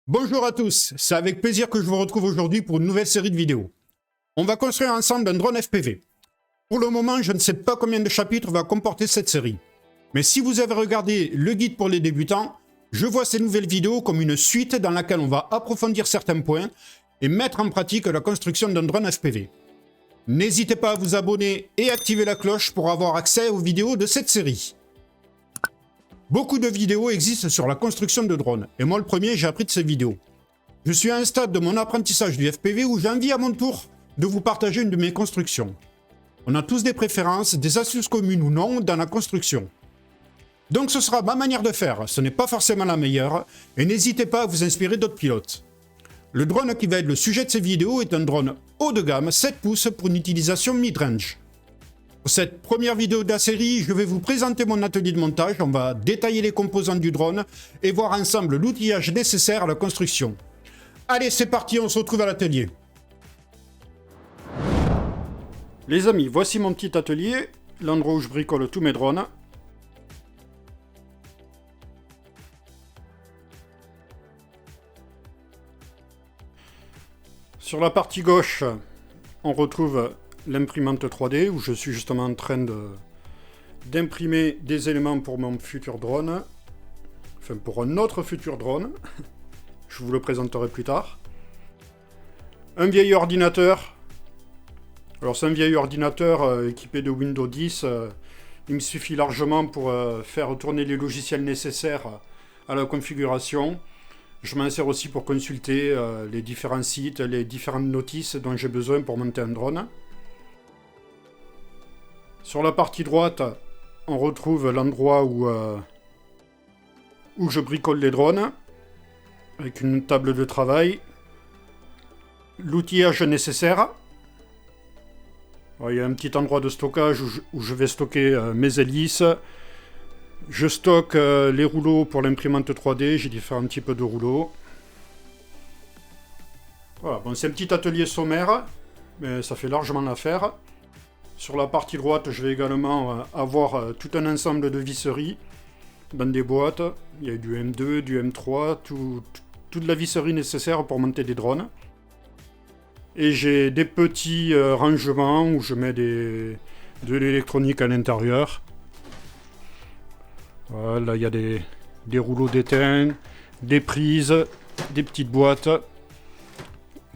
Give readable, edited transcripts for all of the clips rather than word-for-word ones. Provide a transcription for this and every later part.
Bonjour à tous, c'est avec plaisir que je vous retrouve aujourd'hui pour une nouvelle série de vidéos. On va construire ensemble un drone FPV. Pour le moment, je ne sais pas combien de chapitres va comporter cette série. Mais si vous avez regardé le guide pour les débutants, je vois ces nouvelles vidéos comme une suite dans laquelle on va approfondir certains points et mettre en pratique la construction d'un drone FPV. N'hésitez pas à vous abonner et activer la cloche pour avoir accès aux vidéos de cette série. Beaucoup de vidéos existent sur la construction de drones, et moi le premier j'ai appris de ces vidéos. Je suis à un stade de mon apprentissage du FPV où j'ai envie à mon tour de vous partager une de mes constructions. On a tous des préférences, des astuces communes ou non dans la construction. Donc ce sera ma manière de faire, ce n'est pas forcément la meilleure, et n'hésitez pas à vous inspirer d'autres pilotes. Le drone qui va être le sujet de ces vidéos est un drone haut de gamme 7 pouces pour une utilisation mid-range. Pour cette première vidéo de la série, je vais vous présenter mon atelier de montage, on va détailler les composants du drone et voir ensemble l'outillage nécessaire à la construction. Allez, c'est parti, on se retrouve à l'atelier. Les amis, voici mon petit atelier, l'endroit où je bricole tous mes drones. Sur la partie gauche, on retrouve l'imprimante 3D où je suis justement en train d'imprimer des éléments pour mon futur drone. Enfin, pour un autre futur drone. Je vous le présenterai plus tard. Un vieil ordinateur. Alors c'est un vieil ordinateur équipé de Windows 10. Il me suffit largement pour faire tourner les logiciels nécessaires à la configuration. Je m'en sers aussi pour consulter les différents sites, les différentes notices dont j'ai besoin pour monter un drone. Sur la partie droite, on retrouve l'endroit où je bricole les drones, avec une table de travail, l'outillage nécessaire. Alors, il y a un petit endroit de stockage où je vais stocker mes hélices. Je stocke les rouleaux pour l'imprimante 3D, j'ai différents types de rouleaux. Voilà, bon, c'est un petit atelier sommaire, mais ça fait largement l'affaire. Sur la partie droite, je vais également avoir tout un ensemble de visseries dans des boîtes. Il y a du M2, du M3, toute la visserie nécessaire pour monter des drones. Et j'ai des petits rangements où je mets de l'électronique à l'intérieur. Voilà, il y a des rouleaux d'étain, des prises, des petites boîtes.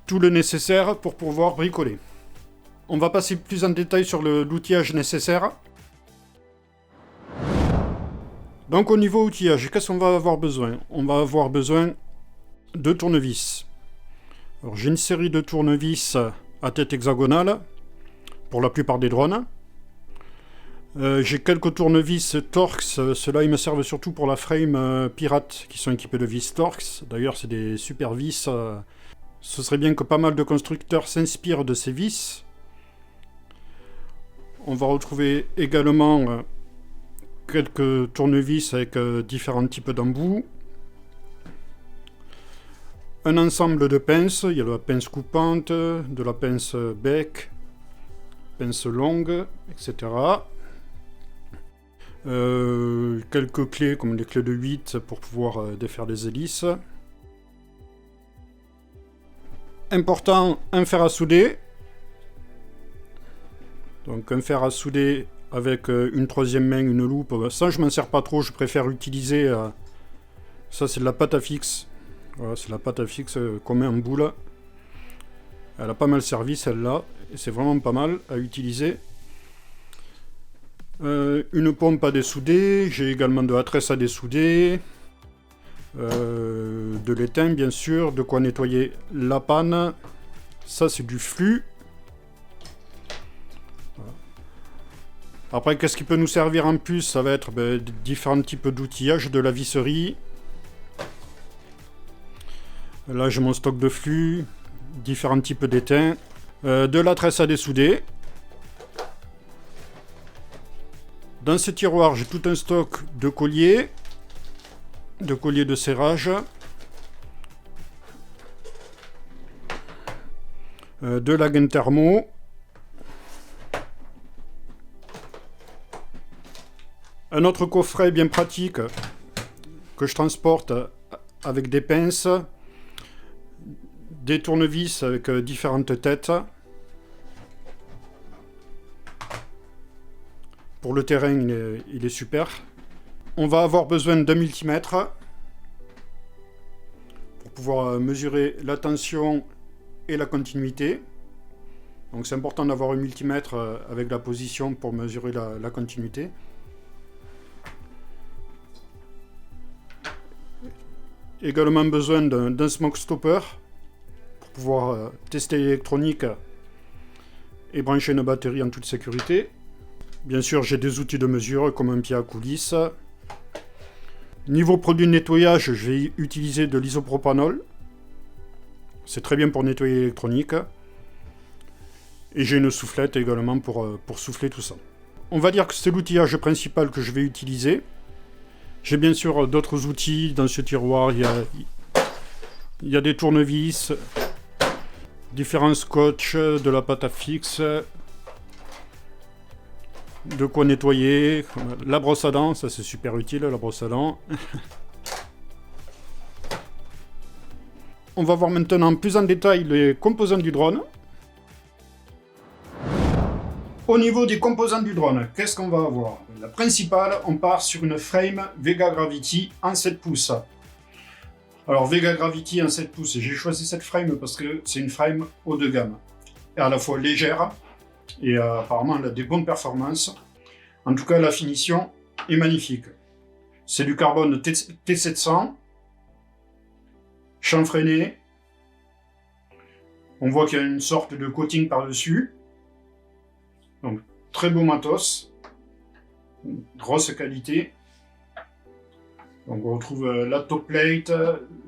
Tout le nécessaire pour pouvoir bricoler. On va passer plus en détail sur l'outillage nécessaire. Donc au niveau outillage, qu'est-ce qu'on va avoir besoin? On va avoir besoin de tournevis. Alors j'ai une série de tournevis à tête hexagonale pour la plupart des drones. J'ai quelques tournevis Torx, ceux-là ils me servent surtout pour la frame pirate qui sont équipés de vis Torx. D'ailleurs c'est des super vis. Ce serait bien que pas mal de constructeurs s'inspirent de ces vis. On va retrouver également quelques tournevis avec différents types d'embouts. Un ensemble de pinces, il y a de la pince coupante, de la pince bec, pince longue, etc. Quelques clés comme les clés de 8 pour pouvoir défaire les hélices. Important, un fer à souder. Donc un fer à souder avec une troisième main, une loupe. Ça je m'en sers pas trop, je préfère utiliser... ça c'est de la pâte à fixe. Voilà, c'est la pâte à fixe qu'on met en boule. Elle a pas mal servi celle-là. Et c'est vraiment pas mal à utiliser. Une pompe à dessouder. J'ai également de la tresse à dessouder. De l'étain bien sûr. De quoi nettoyer la panne. Ça c'est du flux. Après, qu'est-ce qui peut nous servir en plus? Ça va être différents types d'outillage, de la visserie. Là, j'ai mon stock de flux, différents types d'étain, de la tresse à dessouder. Dans ce tiroir, j'ai tout un stock de colliers de serrage, de la gaine thermo, Un autre coffret bien pratique que je transporte avec des pinces, des tournevis avec différentes têtes. Pour le terrain, il est super. On va avoir besoin d'un multimètre pour pouvoir mesurer la tension et la continuité. Donc c'est important d'avoir un multimètre avec la position pour mesurer la continuité. Également besoin d'un smoke stopper pour pouvoir tester l'électronique et brancher une batterie en toute sécurité. Bien sûr, j'ai des outils de mesure comme un pied à coulisse. Niveau produit de nettoyage, je vais utiliser de l'isopropanol. C'est très bien pour nettoyer l'électronique. Et j'ai une soufflette également pour souffler tout ça. On va dire que c'est l'outillage principal que je vais utiliser. J'ai bien sûr d'autres outils dans ce tiroir. Il y a des tournevis, différents scotch, de la pâte à fixe, de quoi nettoyer, la brosse à dents, ça c'est super utile, la brosse à dents. On va voir maintenant plus en détail les composants du drone. Au niveau des composants du drone, qu'est-ce qu'on va avoir? La principale, on part sur une frame Vega Gravity en 7 pouces. Alors Vega Gravity en 7 pouces, j'ai choisi cette frame parce que c'est une frame haut de gamme. Et à la fois légère, et apparemment elle a des bonnes performances. En tout cas, la finition est magnifique. C'est du carbone T700, chanfreiné. On voit qu'il y a une sorte de coating par-dessus. Donc, très beau matos, grosse qualité. Donc, on retrouve la top plate,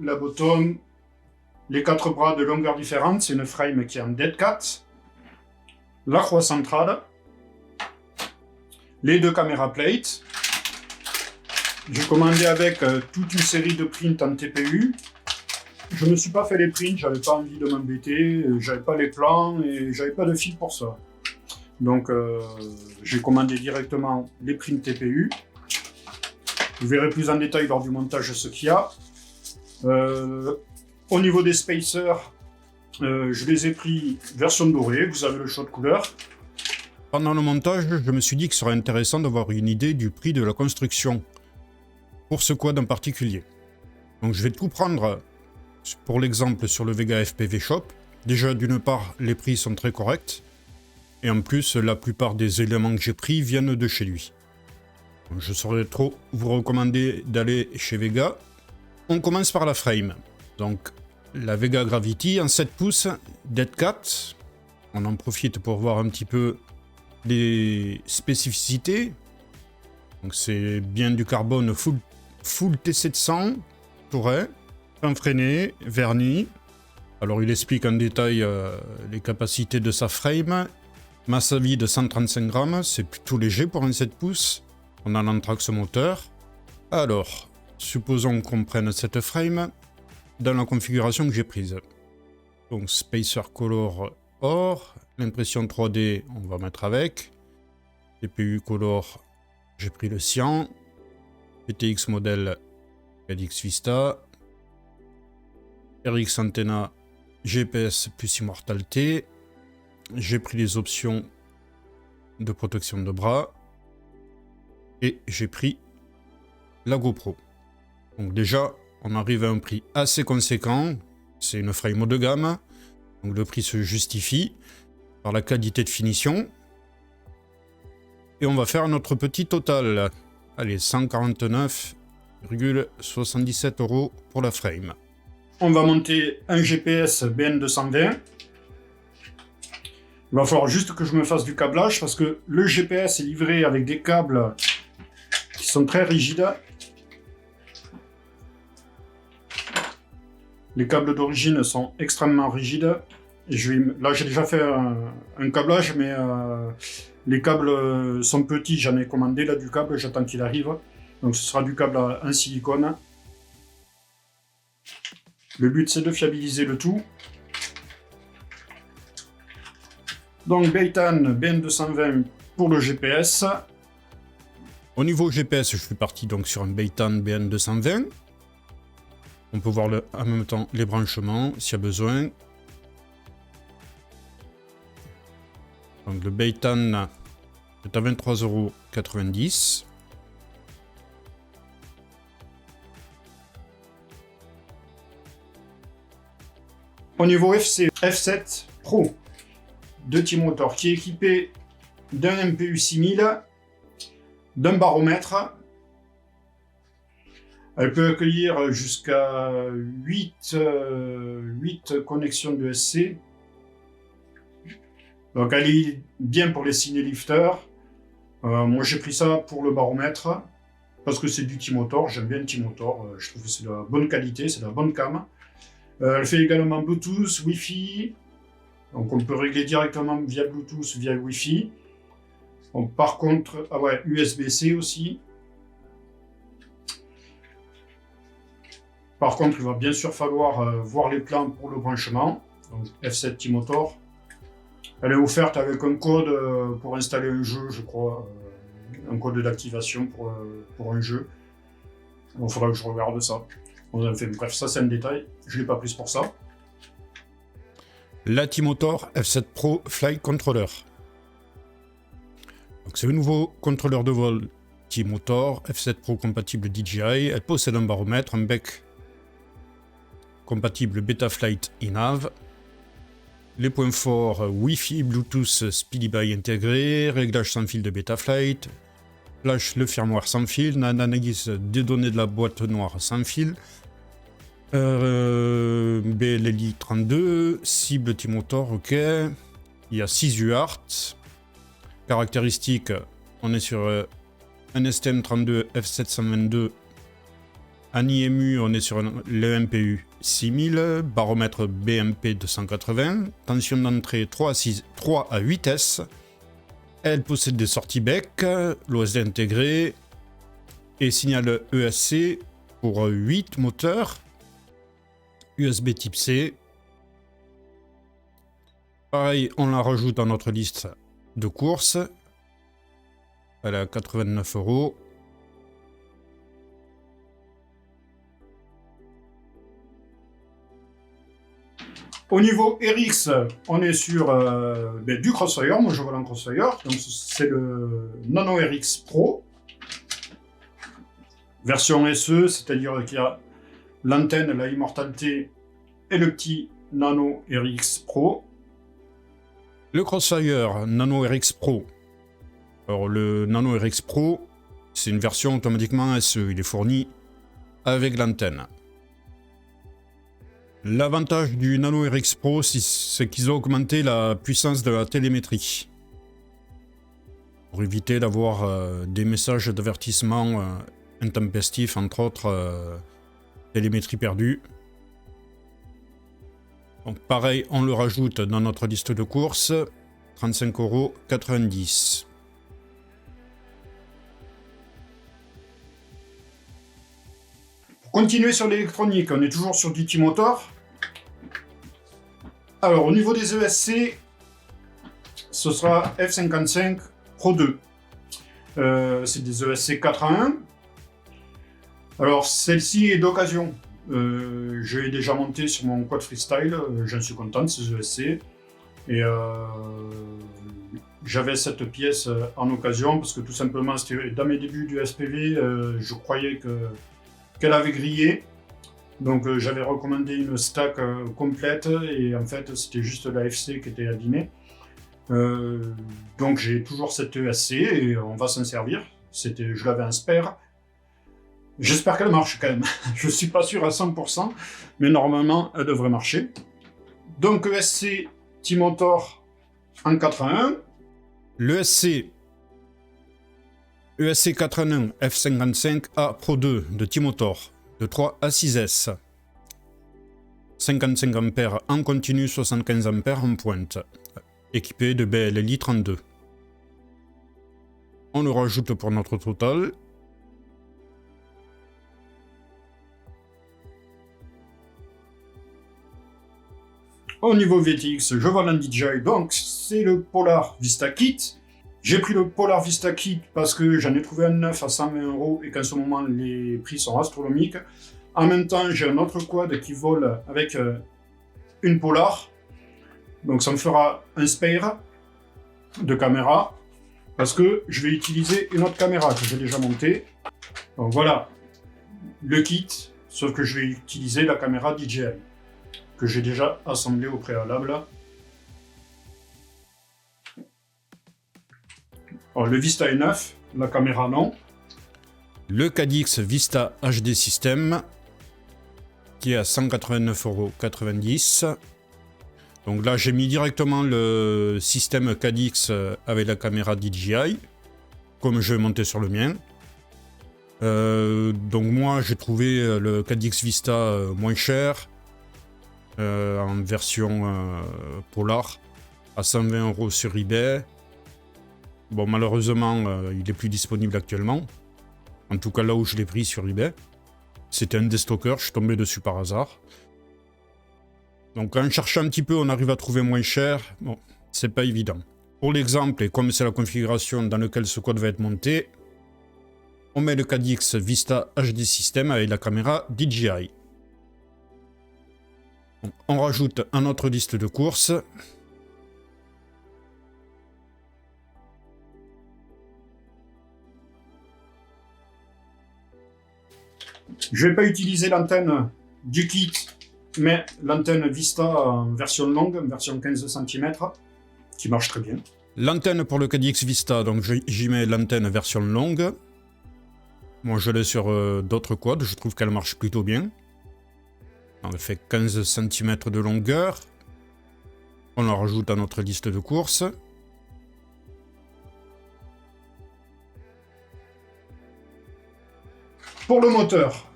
la bottom, les 4 bras de longueur différente. C'est une frame qui est en dead cat, la croix centrale, les 2 caméras plates. J'ai commandé avec toute une série de prints en TPU. Je ne me suis pas fait les prints, j'avais pas envie de m'embêter, j'avais pas les plans et j'avais pas de fil pour ça. Donc j'ai commandé directement les prints TPU. Vous verrez plus en détail lors du montage ce qu'il y a. Au niveau des spacers, je les ai pris version dorée, vous avez le choix de couleur. Pendant le montage, je me suis dit que ce serait intéressant d'avoir une idée du prix de la construction pour ce quad en particulier. Donc je vais tout prendre pour l'exemple sur le Vega FPV Shop. Déjà d'une part, les prix sont très corrects. Et en plus, la plupart des éléments que j'ai pris viennent de chez lui. Je ne saurais trop vous recommander d'aller chez Vega. On commence par la frame. Donc, la Vega Gravity en 7 pouces, Dead Cat. On en profite pour voir un petit peu les spécificités. Donc, c'est bien du carbone full T700, touret, frein vernis. Alors, il explique en détail les capacités de sa frame. Masse à vide de 135 grammes, c'est plutôt léger pour un 7 pouces. On a l'anthrax moteur. Alors, supposons qu'on prenne cette frame dans la configuration que j'ai prise. Donc, Spacer Color Or, l'impression 3D, on va mettre avec. CPU Color, j'ai pris le cyan. PTX modèle KDX Vista. RX Antenna, GPS plus Immortalité. J'ai pris les options de protection de bras et j'ai pris la GoPro. Donc déjà, on arrive à un prix assez conséquent. C'est une frame haut de gamme. Donc le prix se justifie par la qualité de finition. Et on va faire notre petit total. Allez, 149,77 € pour la frame. On va monter un GPS BN220. Il va falloir juste que je me fasse du câblage parce que le GPS est livré avec des câbles qui sont très rigides. Les câbles d'origine sont extrêmement rigides. Et là, j'ai déjà fait un câblage, mais les câbles sont petits. J'en ai commandé là du câble, j'attends qu'il arrive. Donc ce sera du câble en silicone. Le but, c'est de fiabiliser le tout. Donc Beitan BN220 pour le GPS. Au niveau GPS, je suis parti donc sur un Beitan BN220. On peut voir en même temps les branchements s'il y a besoin. Donc le Beitan est à 23,90 €. Au niveau F7 Pro de Timotor qui est équipé d'un MPU 6000, d'un baromètre. Elle peut accueillir jusqu'à 8 connexions de SC. Donc elle est bien pour les ciné-lifters. Moi j'ai pris ça pour le baromètre parce que c'est du Timotor, j'aime bien le Timotor, je trouve que c'est de la bonne qualité, c'est de la bonne cam. Elle fait également Bluetooth, Wi-Fi, donc on peut régler directement via Bluetooth, via Wi-Fi. Donc, par contre, ah ouais, USB-C aussi. Par contre, il va bien sûr falloir voir les plans pour le branchement. Donc F7 Timotor. Elle est offerte avec un code pour installer un jeu, je crois. Un code d'activation pour un jeu. Il faudra que je regarde ça. Enfin, bref, ça c'est un détail. Je ne l'ai pas plus pour ça. La Timotor F7 Pro Fly Controller. C'est le nouveau contrôleur de vol Timotor F7 Pro compatible DJI. Elle possède un baromètre, un bec compatible Betaflight INAV. Les points forts Wi-Fi, Bluetooth, SpeedyBuy intégré, réglage sans fil de Betaflight, flash le firmware sans fil, analyse des données de la boîte noire sans fil, BLLI 32, cible Timotor, ok. Il y a 6 UART. Caractéristiques, on est sur un STM32 F722. En IMU, on est sur le MPU 6000, baromètre BMP 280, tension d'entrée 3 à 8 S. Elle possède des sorties bec, l'OSD intégré et signal ESC pour 8 moteurs, USB type C. Pareil, on la rajoute dans notre liste de courses. Elle est à 89 €. Au niveau RX, on est sur du Crossfire, moi je vole en Crossfire, donc c'est le Nano RX Pro, version SE, c'est-à-dire qu'il y a l'antenne, la Immortalité et le petit Nano RX Pro. Le Crossfire Nano RX Pro. Alors le Nano RX Pro, c'est une version automatiquement SE, il est fourni avec l'antenne. L'avantage du Nano RX Pro, c'est qu'ils ont augmenté la puissance de la télémétrie. Pour éviter d'avoir des messages d'avertissement intempestifs, entre autres télémétrie perdue. Donc pareil, on le rajoute dans notre liste de courses, 35,90 €. Pour continuer sur l'électronique, on est toujours sur du Timotor. Alors au niveau des ESC, ce sera F55 Pro 2. C'est des ESC 4 à 1. Alors celle-ci est d'occasion. Je l'ai déjà monté sur mon quad freestyle, j'en suis content de ces ESC. Et j'avais cette pièce en occasion parce que tout simplement, c'était dans mes débuts du SPV, je croyais qu'elle avait grillé. Donc j'avais recommandé une stack complète et en fait c'était juste la FC qui était abîmée. Donc j'ai toujours cette ESC et on va s'en servir. Je l'avais en spare. J'espère qu'elle marche quand même. Je suis pas sûr à 100%, mais normalement elle devrait marcher. Donc ESC Timotor en 4 à 1. L'ESC ESC 4 à 1 F55A Pro 2 de Timotor de 3 à 6 S. 55 A en continu, 75 A en pointe. Équipé de BLLI 32. On le rajoute pour notre total. Au niveau VTX, je vole un DJI, donc c'est le Polar Vista Kit. J'ai pris le Polar Vista Kit parce que j'en ai trouvé un neuf à 120 € et qu'en ce moment les prix sont astronomiques. En même temps, j'ai un autre quad qui vole avec une Polar. Donc ça me fera un spare de caméra parce que je vais utiliser une autre caméra que j'ai déjà montée. Donc voilà le kit, sauf que je vais utiliser la caméra DJI que j'ai déjà assemblée au préalable. Alors, le Vista est neuf, la caméra non. Le Cadix Vista HD System qui est à 189,90 €. Donc là, j'ai mis directement le système Cadix avec la caméra DJI, comme je vais monter sur le mien. Donc moi, j'ai trouvé le Cadix Vista moins cher, en version Polar, à 120 € sur eBay. Bon, malheureusement, il n'est plus disponible actuellement. En tout cas, là où je l'ai pris sur eBay. C'était un des stockers, je suis tombé dessus par hasard. Donc en cherchant un petit peu, on arrive à trouver moins cher. Bon, c'est pas évident. Pour l'exemple, et comme c'est la configuration dans laquelle ce code va être monté, on met le Cadix Vista HD System avec la caméra DJI. Donc, on rajoute à notre liste de courses. Je ne vais pas utiliser l'antenne du kit, mais l'antenne Vista en version longue, en version 15 cm, qui marche très bien. L'antenne pour le Cadix Vista, donc j'y mets l'antenne version longue. Moi je l'ai sur d'autres quads, je trouve qu'elle marche plutôt bien. Elle fait 15 cm de longueur. On la rajoute à notre liste de courses. Pour le moteur,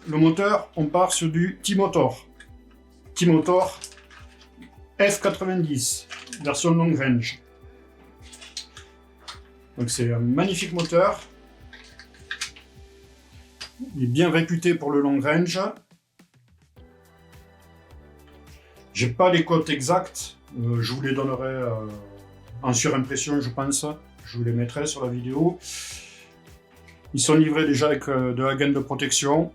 on part sur du T-Motor. T-Motor F90, version long range. Donc c'est un magnifique moteur. Il est bien réputé pour le long range. J'ai pas les cotes exactes. Je vous les donnerai en surimpression, je pense. Je vous les mettrai sur la vidéo. Ils sont livrés déjà avec de la gaine de protection,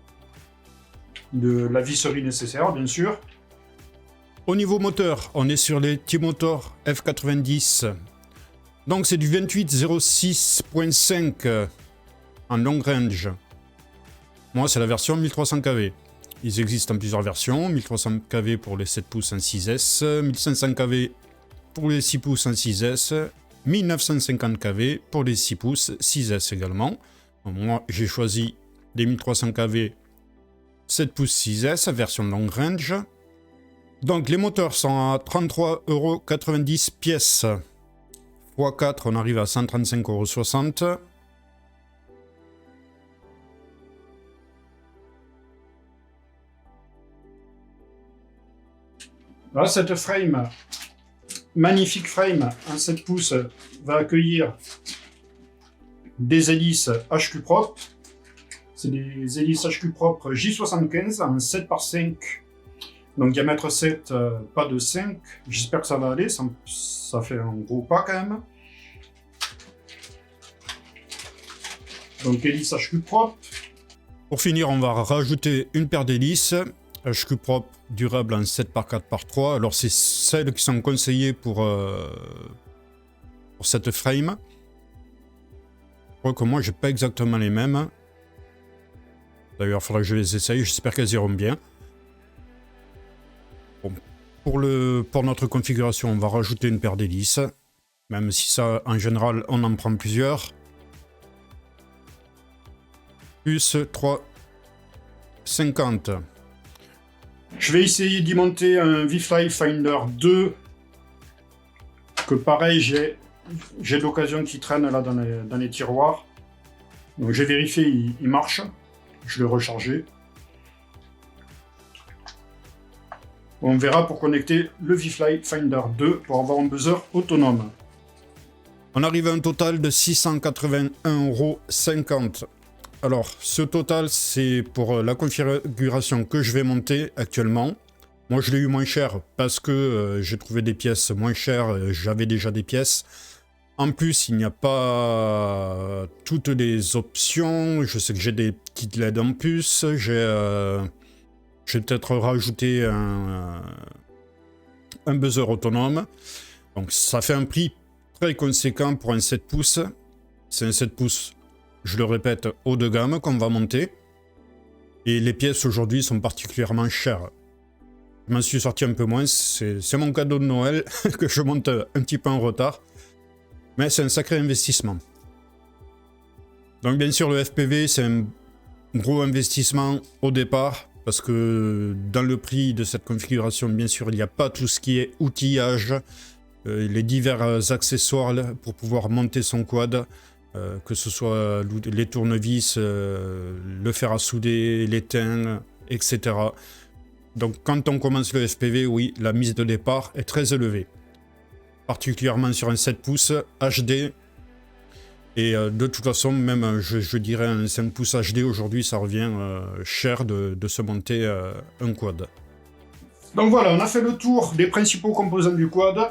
de la visserie nécessaire, bien sûr. Au niveau moteur, on est sur les T-Motor F90. Donc c'est du 2806.5 en long range. Moi, c'est la version 1300 kV. Ils existent en plusieurs versions. 1300 kV pour les 7 pouces en 6S, 1500 kV pour les 6 pouces en 6S, 1950 kV pour les 6 pouces 6S également. Moi, j'ai choisi les 1300 kV 7 pouces 6S, version long range. Donc, les moteurs sont à 33,90 € pièce. x4, on arrive à 135,60 €. Là, cette frame, magnifique frame en 7 pouces, va accueillir des hélices HQ propres. C'est des hélices HQ propres J75 en 7 par 5. Donc diamètre 7, pas de 5. J'espère que ça va aller, ça fait un gros pas quand même. Donc hélice HQ propre. Pour finir, on va rajouter une paire d'hélices HQ propre durable en 7 par 4 par 3. Alors c'est celles qui sont conseillées pour cette frame. Je crois que moi j'ai pas exactement les mêmes. D'ailleurs, il faudra que je les essaye, j'espère qu'elles iront bien. Bon, pour notre configuration, on va rajouter une paire d'hélices. Même si ça, en général, on en prend plusieurs. Plus 3,50. Je vais essayer d'y monter un VFly Finder 2. Que pareil, j'ai de l'occasion qui traîne là dans les tiroirs. Donc j'ai vérifié, il marche. Je l'ai rechargé. On verra pour connecter le VFly Finder 2 pour avoir un buzzer autonome. On arrive à un total de 681,50 €. Alors, ce total, c'est pour la configuration que je vais monter actuellement. Moi, je l'ai eu moins cher parce que j'ai trouvé des pièces moins chères. J'avais déjà des pièces. En plus, il n'y a pas toutes les options. Je sais que j'ai des petites LED en plus. J'ai peut-être rajouté un buzzer autonome. Donc ça fait un prix très conséquent pour un 7 pouces. C'est un 7 pouces, je le répète, haut de gamme qu'on va monter. Et les pièces aujourd'hui sont particulièrement chères. Je m'en suis sorti un peu moins. C'est mon cadeau de Noël que je monte un petit peu en retard. Mais c'est un sacré investissement. Donc bien sûr, le FPV, c'est un gros investissement au départ, parce que dans le prix de cette configuration, bien sûr, il n'y a pas tout ce qui est outillage, les divers accessoires pour pouvoir monter son quad, que ce soit les tournevis, le fer à souder, l'étain, etc. Donc quand on commence le FPV, oui, la mise de départ est très élevée. Particulièrement sur un 7 pouces HD. Et de toute façon, même je dirais un 5 pouces HD aujourd'hui, ça revient cher de se monter un quad. Donc voilà, on a fait le tour des principaux composants du quad.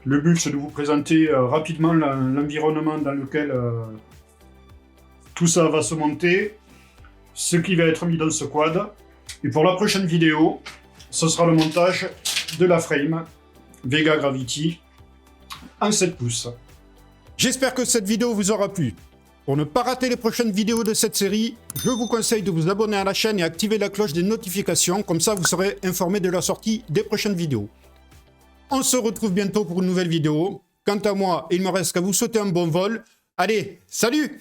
Le but, c'est de vous présenter rapidement l'environnement dans lequel tout ça va se monter, ce qui va être mis dans ce quad. Et pour la prochaine vidéo, ce sera le montage de la frame Vega Gravity en 7 pouces. J'espère que cette vidéo vous aura plu. Pour ne pas rater les prochaines vidéos de cette série, je vous conseille de vous abonner à la chaîne et activer la cloche des notifications, comme ça vous serez informé de la sortie des prochaines vidéos. On se retrouve bientôt pour une nouvelle vidéo. Quant à moi, il me reste qu'à vous souhaiter un bon vol. Allez, salut!